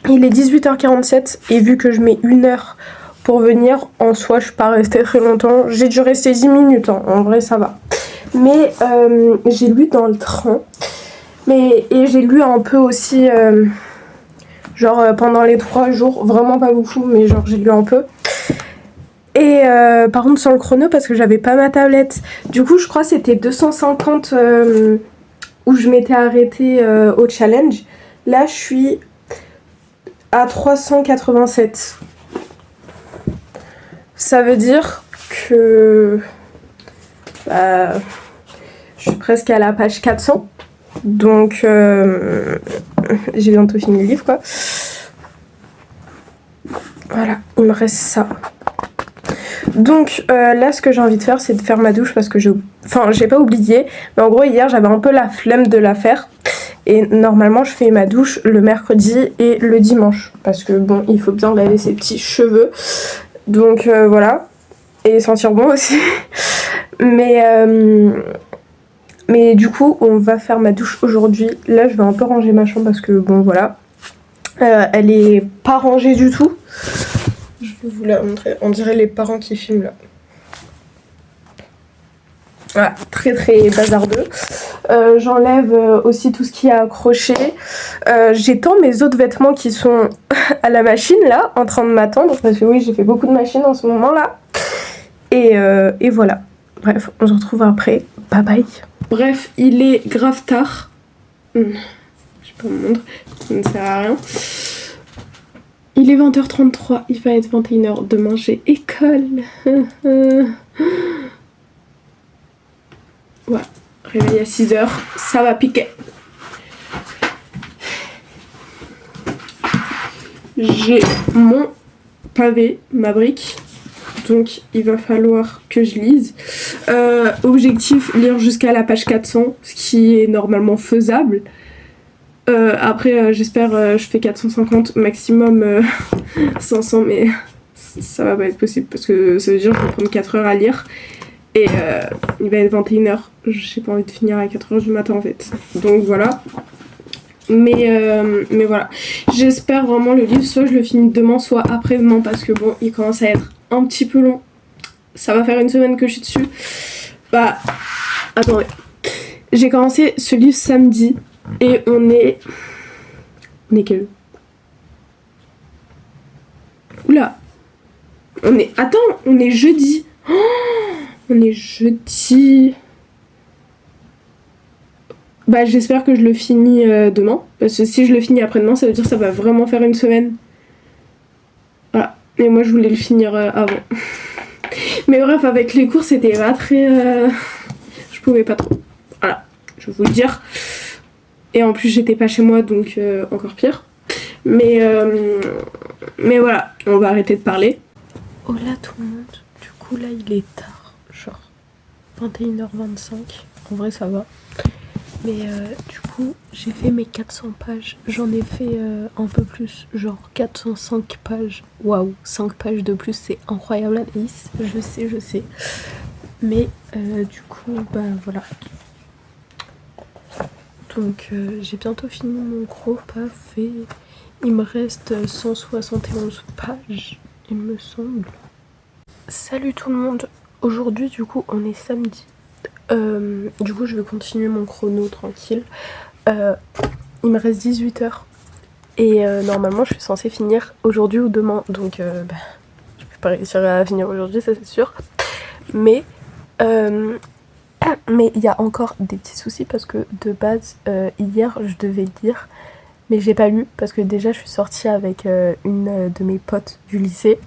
Il est 18h47 et vu que je mets 1 heure pour venir, en soi je suis pas restée très longtemps. J'ai dû rester 10 minutes, hein. En vrai ça va. Mais j'ai lu dans le train. Et j'ai lu un peu aussi, pendant les 3 jours. Vraiment pas beaucoup, mais genre j'ai lu un peu. Et par contre sur le chrono, parce que j'avais pas ma tablette. Du coup je crois que c'était 250 où je m'étais arrêtée au challenge. Là je suis à 387. Ça veut dire que je suis presque à la page 400. Donc j'ai bientôt fini le livre quoi. Voilà, il me reste ça. Donc là ce que j'ai envie de faire c'est de faire ma douche parce que j'ai pas oublié, mais en gros hier j'avais un peu la flemme de la faire. Et normalement je fais ma douche le mercredi et le dimanche parce que bon il faut bien laver ses petits cheveux, donc voilà, et sentir bon aussi. Mais du coup on va faire ma douche aujourd'hui. Là je vais un peu ranger ma chambre parce que bon voilà, elle est pas rangée du tout. Je vais vous la montrer, on dirait les parents qui filment là. Voilà, très bazardeux. J'enlève aussi tout ce qui est accroché. J'étends mes autres vêtements qui sont à la machine là, en train de m'attendre, parce que oui j'ai fait beaucoup de machines en ce moment là. Et voilà. Bref, on se retrouve après. Bye bye. Bref, il est grave tard. Je sais pas me montrer, ça ne sert à rien. Il est 20h33, il va être 21h. Demain j'ai école. Voilà, réveil à 6h, ça va piquer. J'ai mon pavé, ma brique. Donc il va falloir que je lise. Objectif, lire jusqu'à la page 400, ce qui est normalement faisable. Après j'espère je fais 450 maximum 500, mais ça va pas être possible parce que ça veut dire que je vais prendre 4 heures à lire et il va être 21h. J'ai pas envie de finir à 4h du matin en fait. Donc voilà. Mais voilà. J'espère vraiment le livre, soit je le finis demain, soit après-demain parce que bon, il commence à être un petit peu long. Ça va faire une semaine que je suis dessus. Bah, attendez. J'ai commencé ce livre samedi. Et on est quel? Oula. On est jeudi. Oh, on est jeudi. Bah j'espère que je le finis demain. Parce que si je le finis après-demain, ça veut dire que ça va vraiment faire une semaine. Voilà. Et moi je voulais le finir avant. Mais bref, avec les cours c'était pas très... Je pouvais pas trop. Voilà. Je vais vous le dire. Et en plus j'étais pas chez moi donc encore pire. Mais voilà, on va arrêter de parler. Hola tout le monde. Du coup là il est tard, genre 21h25. En vrai ça va. Mais du coup j'ai fait mes 400 pages. J'en ai fait un peu plus, genre 405 pages. Waouh, 5 pages de plus, c'est incroyable Anaïs. Je sais. Mais du coup bah voilà. Donc j'ai bientôt fini mon gros pavé. Il me reste 171 pages, il me semble. Salut tout le monde. Aujourd'hui du coup on est samedi. Du coup je vais continuer mon chrono tranquille. Il me reste 18 heures. Et normalement je suis censée finir aujourd'hui ou demain. Donc je peux pas réussir à finir aujourd'hui, ça c'est sûr. Mais il y a encore des petits soucis parce que de base hier je devais lire mais j'ai pas lu parce que déjà je suis sortie avec une de mes potes du lycée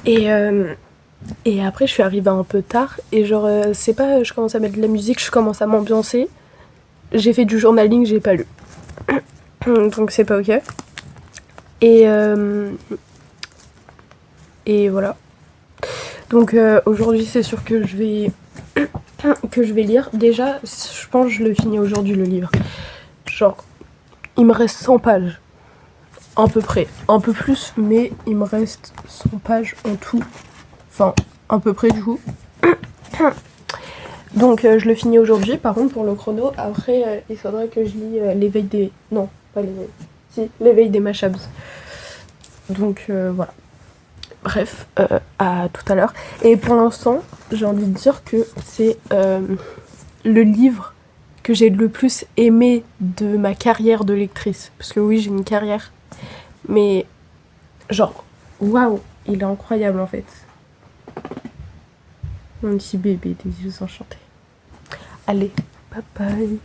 et après je suis arrivée un peu tard et genre c'est pas je commence à mettre de la musique, je commence à m'ambiancer, j'ai fait du journaling, j'ai pas lu donc c'est pas ok et voilà donc aujourd'hui c'est sûr que je vais lire. Déjà, je pense que je le finis aujourd'hui le livre. Genre, il me reste 100 pages. À peu près. Un peu plus, mais il me reste 100 pages en tout. Enfin, à peu près du coup. Donc, je le finis aujourd'hui. Par contre, pour le chrono, après, il faudrait que je lis l'éveil des... Non, pas l'éveil. Si, l'éveil des Mashabs. Donc, voilà. Bref, à tout à l'heure. Et pour l'instant, j'ai envie de dire que c'est le livre que j'ai le plus aimé de ma carrière de lectrice. Parce que oui, j'ai une carrière. Mais genre, waouh, il est incroyable en fait. Mon petit bébé des yeux enchantés. Allez, bye bye.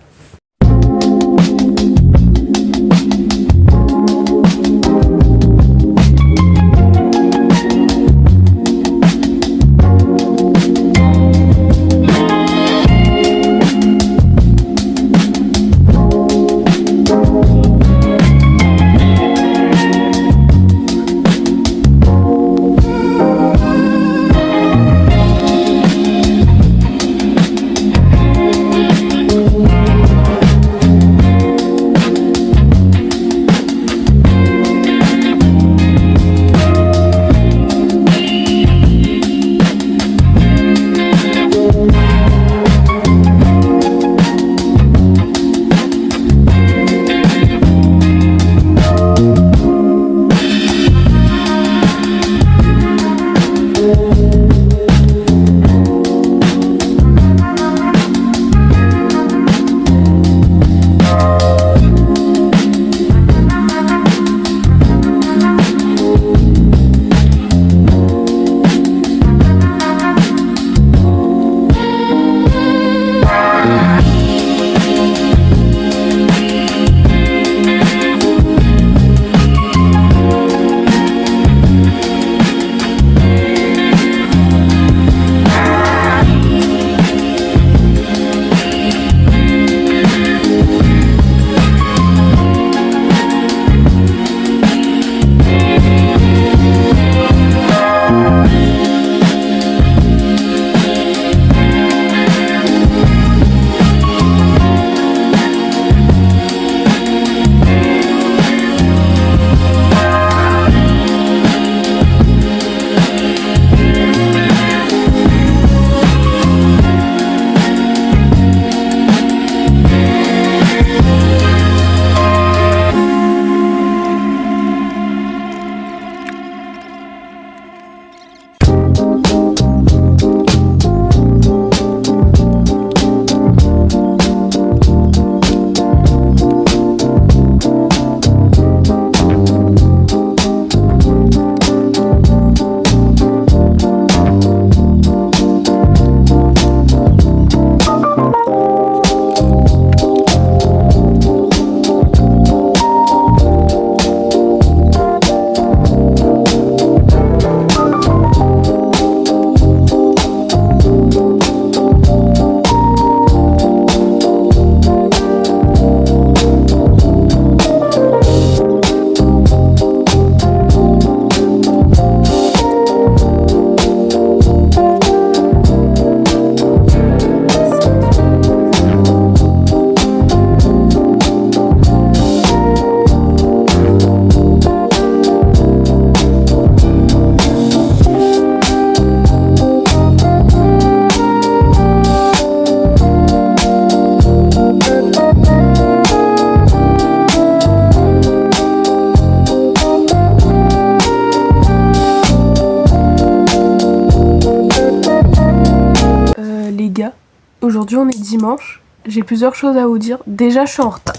Aujourd'hui on est dimanche, j'ai plusieurs choses à vous dire. Déjà je suis en retard.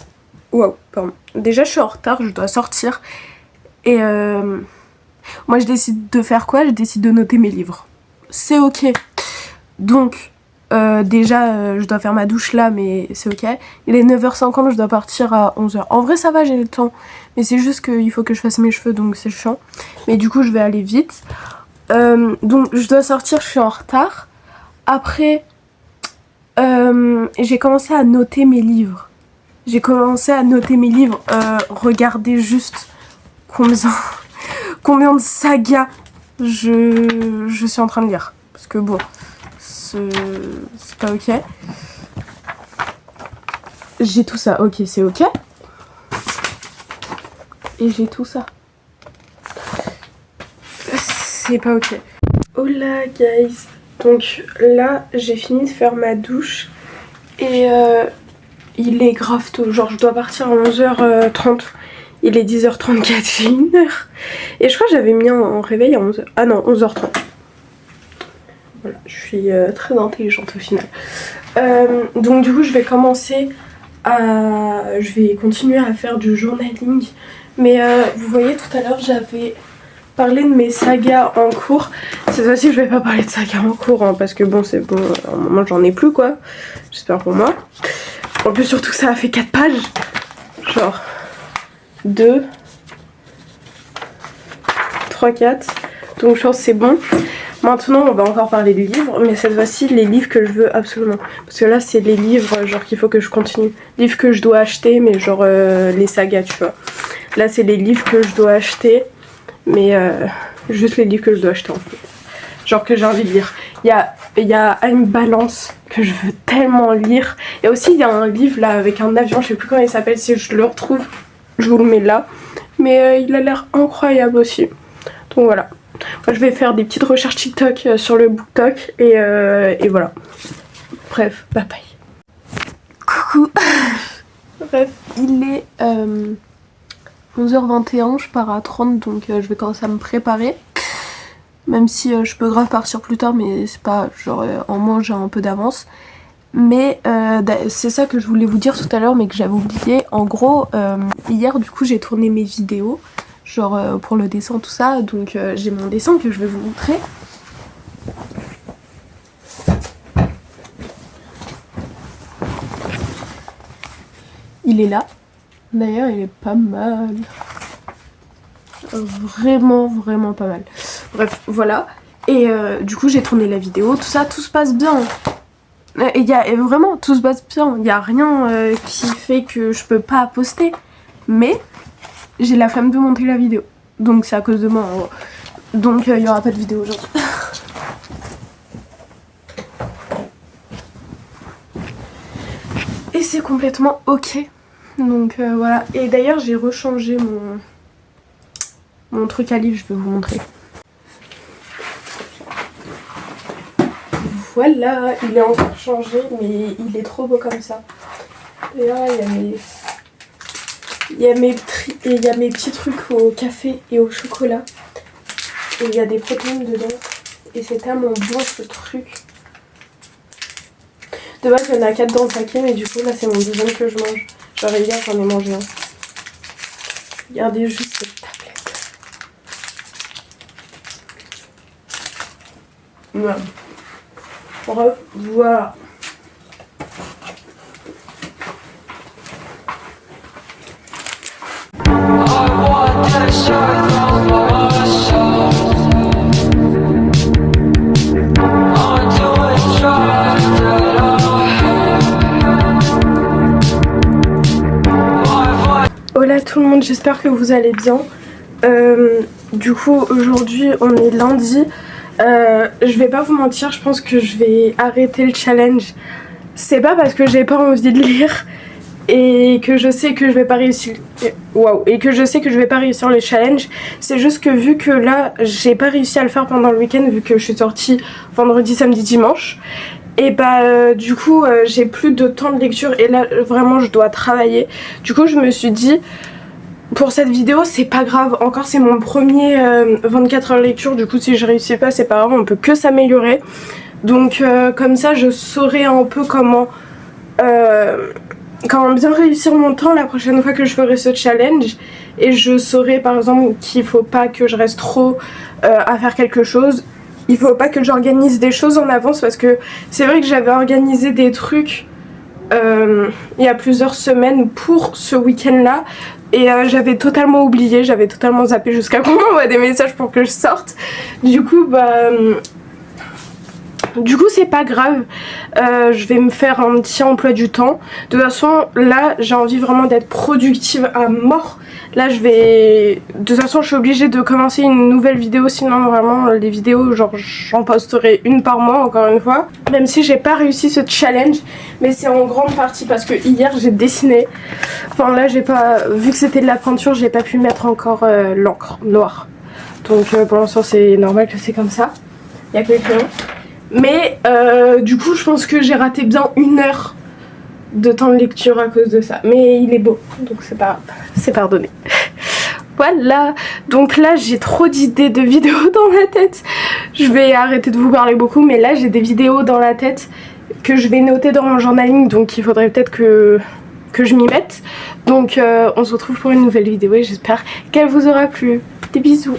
Waouh, pardon. Déjà je suis en retard, je dois sortir. Et moi je décide de faire quoi? Je décide de noter mes livres. C'est ok. Donc déjà je dois faire ma douche là, mais c'est ok. Il est 9h50, je dois partir à 11h. En vrai ça va, j'ai le temps. Mais c'est juste qu'il faut que je fasse mes cheveux, donc c'est chiant. Mais du coup je vais aller vite. Donc je dois sortir, je suis en retard. Après j'ai commencé à noter mes livres. Regardez juste combien de sagas je suis en train de lire. Parce que bon, c'est pas ok. J'ai tout ça, ok, c'est ok. Et j'ai tout ça. C'est pas ok. Hola guys. Donc là, j'ai fini de faire ma douche. Et il est grave tôt. Genre, je dois partir à 11h30. Il est 10h34, j'ai 1h. Et je crois que j'avais mis en réveil à 11h. Ah non, 11h30. Voilà, je suis très intelligente au final. Donc du coup, je vais continuer à faire du journaling. Mais vous voyez, tout à l'heure, j'avais parlé de mes sagas en cours. Cette fois-ci, je vais pas parler de sagas en cours, hein, parce que bon, c'est bon, à un moment, j'en ai plus, quoi. J'espère pour moi. En plus, surtout, ça a fait 4 pages. Genre 2, 3, 4. Donc je pense que c'est bon. Maintenant on va encore parler des livres, mais cette fois-ci les livres que je veux absolument. Parce que là c'est les livres genre qu'il faut que je continue. Livres que je dois acheter, mais genre les sagas, tu vois. Là c'est les livres que je dois acheter, mais juste les livres que je dois acheter en fait. Genre que j'ai envie de lire. Il y a une balance que je veux tellement lire. Et aussi il y a un livre là avec un avion, je sais plus comment il s'appelle, si je le retrouve, je vous le mets là. Mais il a l'air incroyable aussi. Donc voilà. Moi je vais faire des petites recherches TikTok sur le BookTok et voilà. Bref, bye bye. Coucou. Bref, il est 11h21, je pars à 30, donc je vais commencer à me préparer. Même si je peux grave partir plus tard, mais c'est pas genre en moins j'ai un peu d'avance. Mais c'est ça que je voulais vous dire tout à l'heure, mais que j'avais oublié. En gros, hier du coup j'ai tourné mes vidéos. Genre pour le dessin, tout ça. Donc j'ai mon dessin que je vais vous montrer. Il est là. D'ailleurs, il est pas mal. Vraiment, vraiment pas mal. Bref, voilà. Et du coup, j'ai tourné la vidéo. Tout ça, tout se passe bien. Et vraiment, tout se passe bien. Il n'y a rien qui fait que je peux pas poster. Mais j'ai la flemme de monter la vidéo. Donc c'est à cause de moi. En gros. Donc il n'y aura pas de vidéo aujourd'hui. Et c'est complètement ok. Donc voilà. Et d'ailleurs j'ai rechangé mon truc à livre. Je vais vous montrer. Voilà. Il est encore changé. Mais il est trop beau comme ça. Et là il y a mes petits trucs au café et au chocolat. Et il y a des protéines dedans. Et c'est tellement bon ce truc. De base, il y en a 4 dans le paquet, mais du coup, là, c'est mon deuxième que je mange. Genre, hier, j'en ai mangé un. Regardez juste cette tablette. Voilà. Bref, voilà. Hola tout le monde, j'espère que vous allez bien. Du coup aujourd'hui on est lundi. Je vais pas vous mentir, je pense que je vais arrêter le challenge. C'est pas parce que j'ai pas envie de lire et que je sais que je vais pas réussir. Waouh, et que je sais que je vais pas réussir le challenge. C'est juste que vu que là j'ai pas réussi à le faire pendant le week-end, vu que je suis sortie vendredi, samedi, dimanche. Et bah du coup j'ai plus de temps de lecture et là vraiment je dois travailler. Du coup je me suis dit pour cette vidéo c'est pas grave, encore c'est mon premier 24 heures lecture. Du coup si je réussis pas c'est pas grave, on peut que s'améliorer. Donc comme ça je saurai un peu comment bien réussir mon temps la prochaine fois que je ferai ce challenge. Et je saurai par exemple qu'il faut pas que je reste trop à faire quelque chose. Il faut pas que j'organise des choses en avance, parce que c'est vrai que j'avais organisé des trucs il y a plusieurs semaines pour ce week-end là. Et j'avais totalement oublié, j'avais totalement zappé jusqu'à qu'on m'envoie des messages pour que je sorte. Du coup c'est pas grave, je vais me faire un petit emploi du temps. De toute façon là j'ai envie vraiment d'être productive à mort. Là de toute façon je suis obligée de commencer une nouvelle vidéo, sinon vraiment les vidéos genre j'en posterai une par mois encore une fois. Même si j'ai pas réussi ce challenge, mais c'est en grande partie parce que hier j'ai dessiné. Enfin là j'ai pas, vu que c'était de la peinture, j'ai pas pu mettre encore l'encre noire. Donc pour l'instant c'est normal que c'est comme ça, il y a que les crayons. Mais du coup je pense que j'ai raté bien 1 heure de temps de lecture à cause de ça. Mais il est beau, donc c'est pardonné. Voilà, donc là j'ai trop d'idées de vidéos dans la tête. Je vais arrêter de vous parler beaucoup, mais là j'ai des vidéos dans la tête que je vais noter dans mon journaling. Donc il faudrait peut-être que je m'y mette. Donc on se retrouve pour une nouvelle vidéo et j'espère qu'elle vous aura plu. Des bisous.